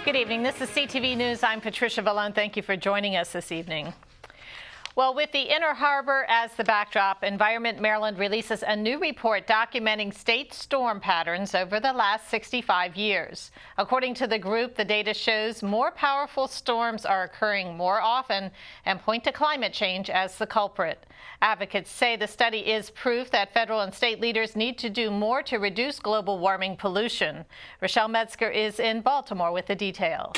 Good evening. This is CTV News. I'm Patricia Vallone. Thank you for joining us this evening. Well, with the Inner Harbor as the backdrop, Environment Maryland releases a new report documenting state storm patterns over the last 65 years. According to the group, the data shows more powerful storms are occurring more often and point to climate change as the culprit. Advocates say the study is proof that federal and state leaders need to do more to reduce global warming pollution. Rochelle Metzger is in Baltimore with the details.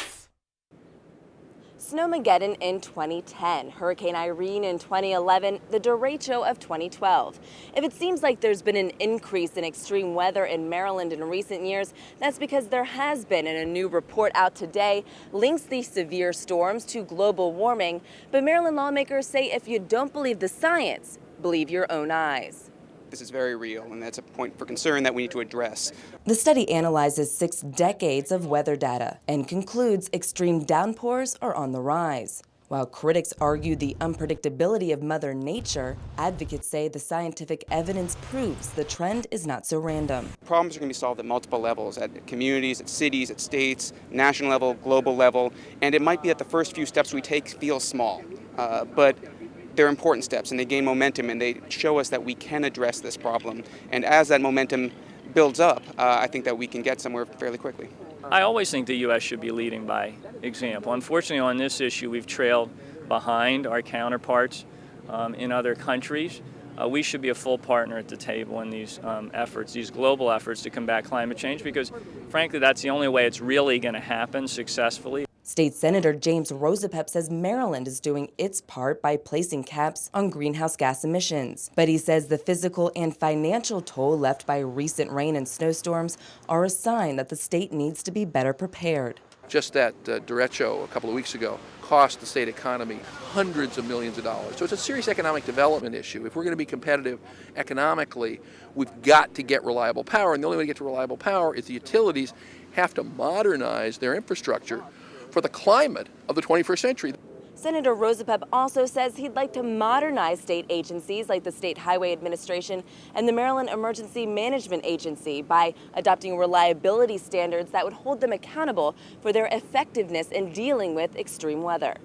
Snowmageddon in 2010, Hurricane Irene in 2011, the derecho of 2012. If it seems like there's been an increase in extreme weather in Maryland in recent years, that's because there has been, and a new report out today links these severe storms to global warming. But Maryland lawmakers say if you don't believe the science, believe your own eyes. This is very real, and that's a point for concern that we need to address. The study analyzes 6 decades of weather data and concludes extreme downpours are on the rise. While critics argue the unpredictability of Mother Nature, advocates say the scientific evidence proves the trend is not so random. Problems are going to be solved at multiple levels, at communities, at cities, at states, national level, global level, and it might be that the first few steps we take feel small, but they're important steps, and they gain momentum, and they show us that we can address this problem. And as that momentum builds up, I think that we can get somewhere fairly quickly. I always think the U.S. should be leading by example. Unfortunately, on this issue, we've trailed behind our counterparts in other countries. We should be a full partner at the table in these efforts, these global efforts to combat climate change, because frankly, that's the only way it's really going to happen successfully. State Senator James Rosapep says Maryland is doing its part by placing caps on greenhouse gas emissions. But he says the physical and financial toll left by recent rain and snowstorms are a sign that the state needs to be better prepared. Just that derecho a couple of weeks ago cost the state economy hundreds of millions of dollars. So it's a serious economic development issue. If we're going to be competitive economically, we've got to get reliable power. And the only way to get to reliable power is the utilities have to modernize their infrastructure for the climate of the 21st century. Senator Rosapep also says he'd like to modernize state agencies like the State Highway Administration and the Maryland Emergency Management Agency by adopting reliability standards that would hold them accountable for their effectiveness in dealing with extreme weather.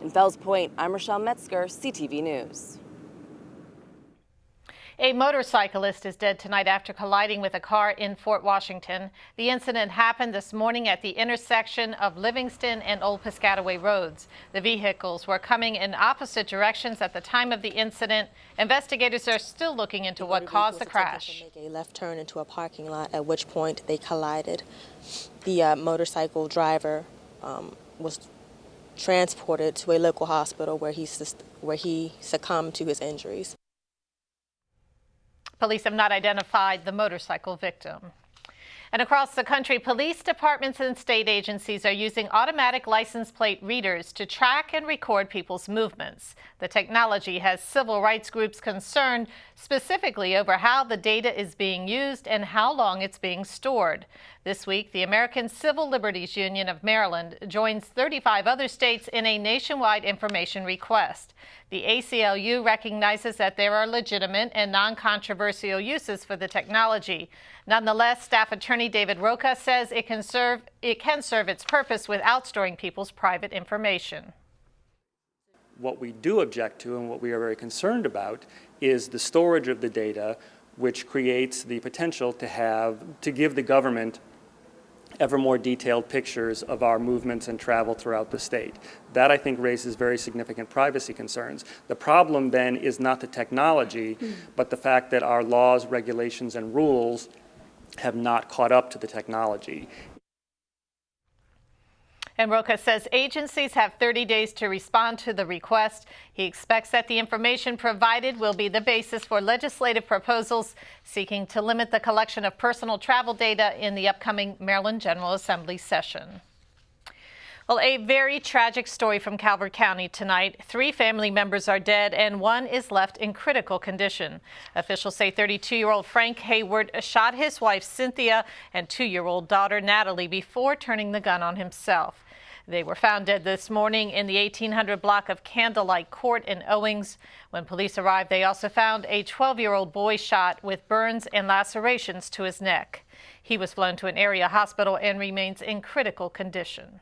In Fells Point, I'm Rochelle Metzger, CTV News. A motorcyclist is dead tonight after colliding with a car in Fort Washington. The incident happened this morning at the intersection of Livingston and Old Piscataway roads. The vehicles were coming in opposite directions at the time of the incident. Investigators are still looking into what caused the crash. Make a left turn into a parking lot, at which point they collided. The motorcycle driver was transported to a local hospital where he succumbed to his injuries. Police have not identified the motorcycle victim. And across the country, police departments and state agencies are using automatic license plate readers to track and record people's movements. The technology has civil rights groups concerned specifically over how the data is being used and how long it's being stored. This week, the American Civil Liberties Union of Maryland joins 35 other states in a nationwide information request. The ACLU recognizes that there are legitimate and non-controversial uses for the technology. Nonetheless, Staff Attorney David Roca says it can serve its purpose without storing people's private information. What we do object to and what we are very concerned about is the storage of the data, which creates the potential to give the government ever more detailed pictures of our movements and travel throughout the state. That, I think, raises very significant privacy concerns. The problem then is not the technology, but the fact that our laws, regulations, and rules have not caught up to the technology. And Roca says agencies have 30 days to respond to the request. He expects that the information provided will be the basis for legislative proposals seeking to limit the collection of personal travel data in the upcoming Maryland General Assembly session. Well, a very tragic story from Calvert County tonight. 3 family members are dead and 1 is left in critical condition. Officials say 32-year-old Frank Hayward shot his wife Cynthia and 2-year-old daughter Natalie before turning the gun on himself. They were found dead this morning in the 1800 block of Candlelight Court in Owings. When police arrived, they also found a 12-year-old boy shot with burns and lacerations to his neck. He was flown to an area hospital and remains in critical condition.